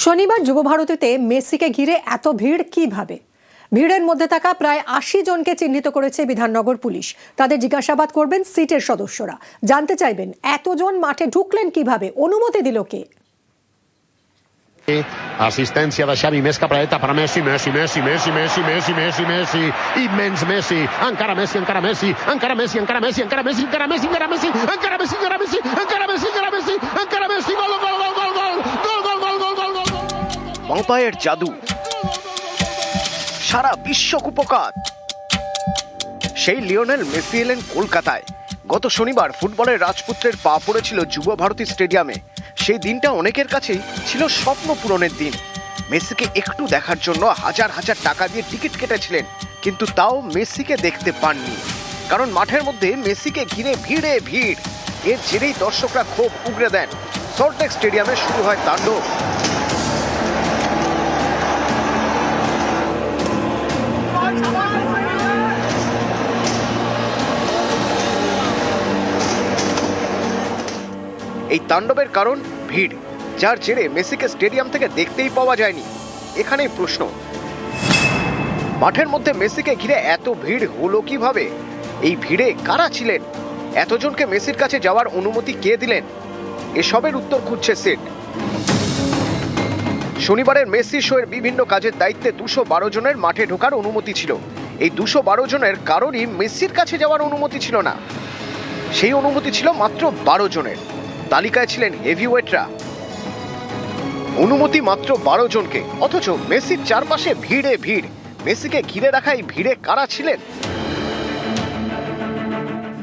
শনিবার যুবভারতীতে মেসিকে ঘিরে এত ভিড় কিভাবে? ভিড়ের মধ্যে থাকা প্রায় ৮০ জনকে চিহ্নিত করেছে বিধাননগর পুলিশ। তাদের জিজ্ঞাসাবাদ করবেন সিটের সদস্যরা। জানতে চাইবেন এতজন মাঠে ঢুকলেন কিভাবে, অনুমতি দিল কে? Assistència de Xavi, més cap a la dreta per a Messi, Messi, Messi, Messi, Messi, Messi, Messi, Messi, immens Messi, encara Messi, encara Messi, encara Messi, encara Messi, encara Messi, encara Messi, encara Messi, encara Messi, encara Messi, encara Messi, encara Messi, encara Messi, gol, gol, gol, gol, gol, gol, gol, gol, gol, gol, gol, gol. বাঁপায়ের জাদু, সারা বিশ্ব কুপকাত। সেই Lionel Messi এলেন কলকাতায়। গত শনিবার ফুটবলের রাজপুত্রের পা পড়েছিল যুব ভারতী স্টেডিয়ামে। সেই দিনটা অনেকের কাছেই ছিল স্বপ্ন পূরণের দিন। মেসিকে একটু দেখার জন্য হাজার হাজার টাকা দিয়ে টিকিট কেটেছিলেন, কিন্তু তাও মেসিকে দেখতে পাননি। কারণ মাঠের মধ্যে মেসিকে ঘিরে ভিড়ে ভিড়। এর জেরেই দর্শকরা ক্ষোভ উগরে দেন। সল্টলেক স্টেডিয়ামে শুরু হয় তাণ্ডব। এই তাণ্ডবের কারণ ভিড়, যার জেরে মেসিকে স্টেডিয়াম থেকে দেখতেই পাওয়া যায়নি। এখানেই প্রশ্ন, মাঠের মধ্যে মেসিকে ঘিরে এত ভিড় হলো কিভাবে? এই ভিড়ে কারা ছিলেন? এতজনকে মেসির কাছে যাওয়ার অনুমতি কে দিলেন? এসবের উত্তর খুঁজছে সিট। শনিবারের মেসি শোয়ের বিভিন্ন কাজের দায়িত্বে 212 জনের মাঠে ঢোকার অনুমতি ছিল। এই 212 জনের কারোরই মেসির কাছে যাওয়ার অনুমতি ছিল না। সেই অনুমতি ছিল মাত্র 12 জনের। তালিকায় ছিলেন হেভিওয়েটরা। অনুমতি মাত্র 12 জনকে, অথচ মেসির চারপাশে ভিড়ে ভিড়। মেসিকে ঘিরে রাখা এই ভিড়ে কারা ছিলেন?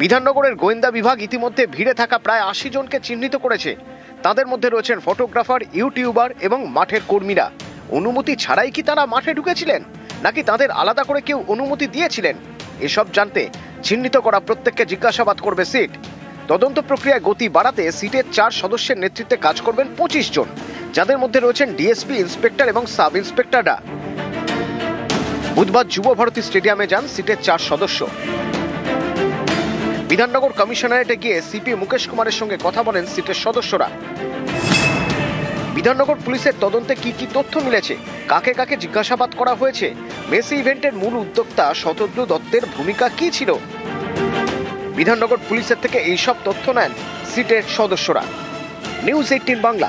বিধাননগরের গোয়েন্দা বিভাগ ইতিমধ্যে ভিড়ে থাকা প্রায় 80 জনকে চিহ্নিত করেছে। তাদের মধ্যে রয়েছেন ফটোগ্রাফার, ইউটিউবার এবং মাঠের কর্মীরা। অনুমতি ছাড়াই কি তারা মাঠে ঢুকেছিলেন, নাকি তাদের আলাদা করে কেউ অনুমতি দিয়েছিলেন? এসব জানতে চিহ্নিত করা প্রত্যেককে জিজ্ঞাসাবাদ করবে সিট। তদন্ত প্রক্রিয়ায় গতি বাড়াতে সিটের 4 সদস্যের নেতৃত্বে কাজ করবেন 25 জন, যাদের মধ্যে রয়েছেন ডিএসপি, ইন্সপেক্টর এবং সাব ইন্সপেক্টররা। বুধবার যুব ভারতী স্টেডিয়ামে যান সিটের 4 সদস্য। বিধাননগর কমিশনারেটে গিয়ে সিপি মুকেশ কুমারের সঙ্গে কথা বলেন সিটের সদস্যরা। বিধাননগর পুলিশের তদন্তে কি কি তথ্য মিলেছে, কাকে কাকে জিজ্ঞাসাবাদ করা হয়েছে, মেসি ইভেন্টের মূল উদ্যোক্তা শতদ্রু দত্তের ভূমিকা কি ছিল, বিধাননগর পুলিশের থেকে এইসব তথ্য নেন সিটের সদস্যরা। নিউজ 18 বাংলা।